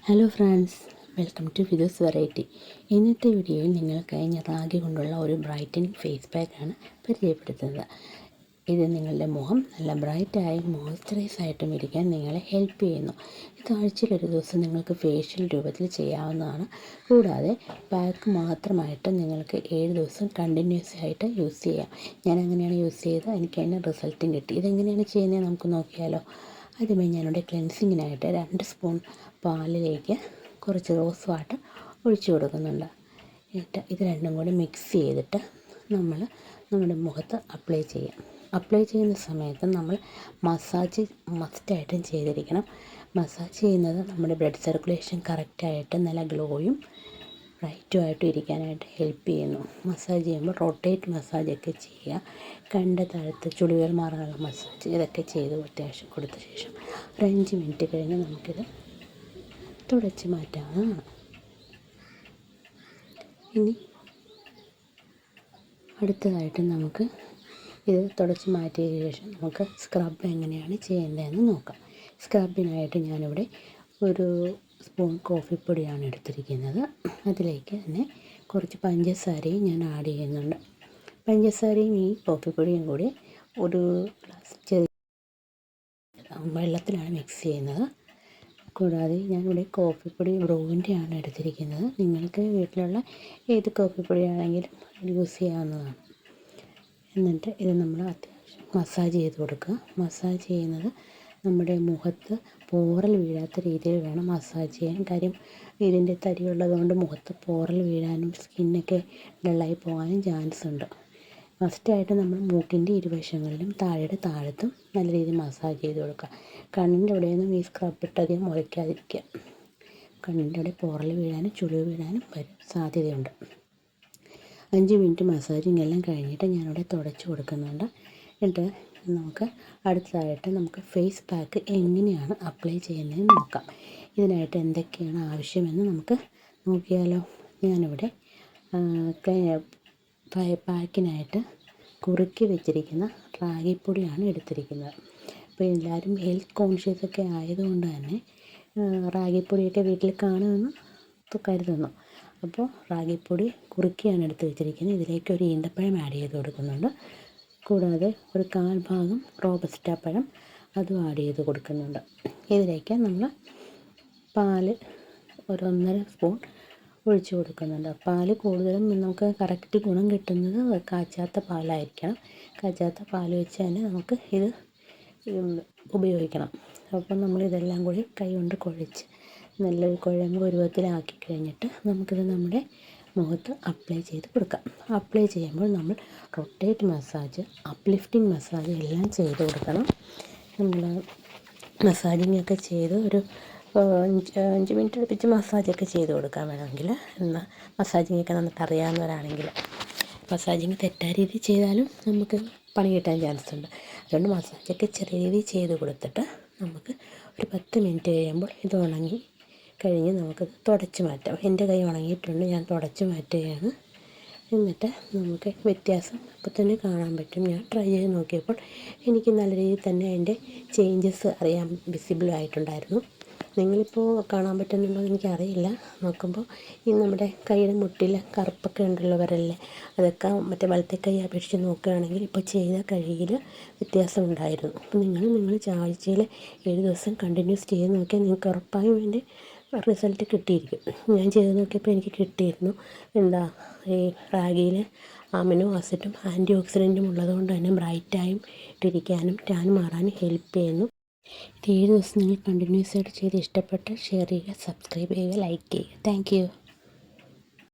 Hello friends, welcome to Vidhu's variety. ഇന്നത്തെ വീഡിയോയിൽ നിങ്ങൾക്കായി ഞാൻ റാഗി കൊണ്ടുള്ള ഒരു ബ്രൈറ്റനിങ് ഫേസ് പാക്കാണ് പരിചയപ്പെടുത്തുന്നത്. ഇത് നിങ്ങളുടെ മുഖം നല്ല ബ്രൈറ്റായി മോയ്സ്ചറൈസ് ആയിട്ടും ഇരിക്കാൻ നിങ്ങളെ ഹെൽപ്പ് ചെയ്യുന്നു. ഇത് ആഴ്ചയിലൊരു ദിവസം നിങ്ങൾക്ക് ഫേഷ്യൽ രൂപത്തിൽ ചെയ്യാവുന്നതാണ്. കൂടാതെ പാക്ക് മാത്രമായിട്ട് നിങ്ങൾക്ക് 7 ദിവസം കണ്ടിന്യൂസ് ആയിട്ട് യൂസ് ചെയ്യാം. ഞാൻ അങ്ങനെയാണ് യൂസ് ചെയ്തത്, എനിക്ക് അതിന് റിസൾട്ടും കിട്ടി. ഇതെങ്ങനെയാണ് ചെയ്യുന്നത് നമുക്ക് നോക്കിയാലോ. ആദ്യമേ ഞാനിവിടെ ക്ലെൻസിങ്ങിനായിട്ട് 2 സ്പൂൺ പാലിലേക്ക് കുറച്ച് റോസ് വാട്ടർ ഒഴിച്ചു കൊടുക്കുന്നുണ്ട്. എന്നിട്ട് ഇത് രണ്ടും കൂടി മിക്സ് ചെയ്തിട്ട് നമ്മുടെ മുഖത്ത് അപ്ലൈ ചെയ്യാം. അപ്ലൈ ചെയ്യുന്ന സമയത്ത് നമ്മൾ മസാജ് മസ്റ്റായിട്ടും ചെയ്തിരിക്കണം. മസാജ് ചെയ്യുന്നത് നമ്മുടെ ബ്ലഡ് സർക്കുലേഷൻ കറക്റ്റായിട്ട് നല്ല ഗ്ലോയും ബ്രൈറ്റുമായിട്ടും ഇരിക്കാനായിട്ട് ഹെൽപ്പ് ചെയ്യുന്നു. മസാജ് ചെയ്യുമ്പോൾ റൊട്ടേറ്റ് മസാജൊക്കെ ചെയ്യുക. കണ്ട താഴത്ത് ചുളിവുകൾ മാറാനുള്ള മസാജ് ഇതൊക്കെ ചെയ്ത് അത്യാവശ്യം കൊടുത്ത ശേഷം ഒരു 5 മിനിറ്റ് കഴിഞ്ഞ് നമുക്കിത് തുടച്ച് മാറ്റാവുന്നതാണ്. ഇനി അടുത്തതായിട്ട് നമുക്ക് ഇത് തുടച്ച് മാറ്റിയ ശേഷം നമുക്ക് സ്ക്രബ് എങ്ങനെയാണ് ചെയ്യേണ്ടതെന്ന് നോക്കാം. സ്ക്രബിനായിട്ട് ഞാനിവിടെ ഒരു സ്പൂൺ കോഫിപ്പൊടിയാണ് എടുത്തിരിക്കുന്നത്. അതിലേക്ക് തന്നെ കുറച്ച് പഞ്ചസാരയും ഞാൻ ആഡ് ചെയ്യുന്നുണ്ട്. പഞ്ചസാരയും ഈ കോഫിപ്പൊടിയും കൂടി ഒരു ഗ്ലാസ് വെള്ളത്തിലാണ് മിക്സ് ചെയ്യുന്നത്. കൂടാതെ ഞാനിവിടെ കോഫിപ്പൊടി ബ്രൂവിൻ്റെയാണ് എടുത്തിരിക്കുന്നത്. നിങ്ങൾക്ക് വീട്ടിലുള്ള ഏത് കോഫിപ്പൊടിയാണെങ്കിലും യൂസ് ചെയ്യാവുന്നതാണ്. എന്നിട്ട് ഇത് നമ്മൾ അത്യാവശ്യം മസാജ് ചെയ്ത് കൊടുക്കുക. മസാജ് ചെയ്യുന്നത് നമ്മുടെ മുഖത്ത് പോറൽ വീഴാത്ത രീതിയിൽ വേണം മസാജ് ചെയ്യാൻ. കാര്യം ഇതിൻ്റെ തരിയുള്ളതുകൊണ്ട് മുഖത്ത് പോറൽ വീഴാനും സ്കിന്നൊക്കെ ഡള്ളായി പോകാനും ചാൻസ് ഉണ്ട്. ഫസ്റ്റായിട്ട് നമ്മൾ മൂക്കിൻ്റെ ഇരുവശങ്ങളിലും താഴത്തും നല്ല രീതിയിൽ മസാജ് ചെയ്ത് കൊടുക്കുക. കണ്ണിൻ്റെ അവിടെയൊന്നും ഈ സ്ക്രബ് ഇട്ട് അധികം മുളയ്ക്കാതിരിക്കുക. കണ്ണിൻ്റെ അവിടെ പോറൽ വീഴാനും ചുളിവ് വീഴാനും സാധ്യതയുണ്ട്. 5 മിനിറ്റ് മസാജിങ് എല്ലാം കഴിഞ്ഞിട്ട് ഞാനിവിടെ തുടച്ച് കൊടുക്കുന്നുണ്ട്. എന്നിട്ട് നമുക്ക് അടുത്തതായിട്ട് നമുക്ക് ഫേസ് പാക്ക് എങ്ങനെയാണ് അപ്ലൈ ചെയ്യുന്നതെന്ന് നോക്കാം. ഇതിനായിട്ട് എന്തൊക്കെയാണ് ആവശ്യമെന്ന് നമുക്ക് നോക്കിയാലോ. ഞാനിവിടെ പാക്കിനായിട്ട് കുറുക്കി വെച്ചിരിക്കുന്ന റാഗിപ്പൊടിയാണ് എടുത്തിരിക്കുന്നത്. അപ്പോൾ എല്ലാവരും ഹെൽത്ത് കോൺഷ്യസ് ഒക്കെ ആയതുകൊണ്ട് തന്നെ റാഗിപ്പൊടിയൊക്കെ വീട്ടിൽ കാണുമെന്ന് കരുതുന്നു. അപ്പോൾ റാഗിപ്പൊടി കുറുക്കിയാണ് എടുത്ത് വെച്ചിരിക്കുന്നത്. ഇതിലേക്ക് ഒരു ഈന്തപ്പഴം ആഡ് ചെയ്ത് കൊടുക്കുന്നുണ്ട്. കൂടാതെ ഒരു 1/4 ഭാഗം റോബസ്റ്റ പഴം അതും ആഡ് ചെയ്ത് കൊടുക്കുന്നുണ്ട്. ഇതിലേക്ക് നമ്മൾ പാല് ഒരു 1.5 സ്പൂൺ ഒഴിച്ച് കൊടുക്കുന്നുണ്ട്. പാല് കൂടുതലും നമുക്ക് കറക്റ്റ് ഗുണം കിട്ടുന്നത് കാച്ചാത്ത പാലായിരിക്കണം. കാച്ചാത്ത പാൽ വെച്ച് തന്നെ നമുക്ക് ഇത് ഉപയോഗിക്കണം. അപ്പം നമ്മളിതെല്ലാം കൂടി കൈ കൊണ്ട് കുഴച്ച് നല്ലൊരു കുഴമ്പ് പരുവത്തിലാക്കി കഴിഞ്ഞിട്ട് നമുക്കിത് നമ്മുടെ മുഖത്ത് അപ്ലൈ ചെയ്ത് കൊടുക്കാം. അപ്ലൈ ചെയ്യുമ്പോൾ നമ്മൾ റൊട്ടേറ്റ് മസാജ്, അപ്ലിഫ്റ്റിംഗ് മസാജ് എല്ലാം ചെയ്ത് കൊടുക്കണം. നമ്മൾ മസാജിങ് ഒക്കെ ചെയ്ത് ഒരു 5 മിനിറ്റ് അടുപ്പിച്ച് മസാജൊക്കെ ചെയ്ത് കൊടുക്കാൻ വേണമെങ്കിൽ, എന്നാൽ മസാജിങ്ങൊക്കെ നന്നായിട്ട് അറിയാവുന്നവരാണെങ്കിൽ. മസാജിങ് തെറ്റായ രീതിയിൽ ചെയ്താലും നമുക്ക് പണി കിട്ടാൻ ചാൻസ് ഉണ്ട്. അതുകൊണ്ട് മസാജൊക്കെ ചെറിയ രീതിയിൽ ചെയ്ത് കൊടുത്തിട്ട് നമുക്ക് ഒരു 10 മിനിറ്റ് കഴിയുമ്പോൾ ഇത് ഉണങ്ങി കഴിഞ്ഞ് നമുക്കത് തുടച്ച് മാറ്റാം. എൻ്റെ കൈ ഉണങ്ങിയിട്ടുണ്ട്, ഞാൻ തുടച്ച് മാറ്റുകയാണ്. എന്നിട്ട് നമുക്ക് വ്യത്യാസം അപ്പോൾ തന്നെ കാണാൻ പറ്റും. ഞാൻ ട്രൈ ചെയ്ത് നോക്കിയപ്പോൾ എനിക്ക് നല്ല രീതിയിൽ തന്നെ അതിൻ്റെ ചേഞ്ചസ് അറിയാൻ വിസിബിൾ ആയിട്ടുണ്ടായിരുന്നു. നിങ്ങളിപ്പോൾ കാണാൻ പറ്റുന്നുണ്ടോ എന്ന് എനിക്കറിയില്ല. നോക്കുമ്പോൾ ഈ നമ്മുടെ കൈയുടെ മുട്ടിൽ കറുപ്പൊക്കെ ഉണ്ടല്ലോ വിരലിൽ, അതൊക്കെ മറ്റേ വലത്തെ കൈ അപേക്ഷിച്ച് നോക്കുകയാണെങ്കിൽ ഇപ്പോൾ ചെയ്ത കഴുകിയിൽ വ്യത്യാസമുണ്ടായിരുന്നു. അപ്പോൾ നിങ്ങൾ ആഴ്ചയിൽ 7 ദിവസം കണ്ടിന്യൂസ് ചെയ്ത് നോക്കിയാൽ നിങ്ങൾക്ക് ഉറപ്പായും അതിൻ്റെ റിസൾട്ട് കിട്ടിയിരിക്കും. ഞാൻ ചെയ്ത് നോക്കിയപ്പോൾ എനിക്ക് കിട്ടിയിരുന്നു. ഈ റാഗിയിൽ അമിനോ ആസിഡും ആൻറ്റി ഓക്സിഡൻറ്റും ഉള്ളതുകൊണ്ട് തന്നെ ബ്രൈറ്റായും ഇട്ടിരിക്കാനും ടാൻ മാറാനും ഹെൽപ്പ് ചെയ്യുന്നു. ഇത് 7 ദിവസം നിങ്ങൾ കണ്ടിന്യൂസ് ആയിട്ട് ചെയ്ത് ഇഷ്ടപ്പെട്ട് ഷെയർ ചെയ്യുക, സബ്സ്ക്രൈബ് ചെയ്യുക, ലൈക്ക് ചെയ്യുക. Thank you.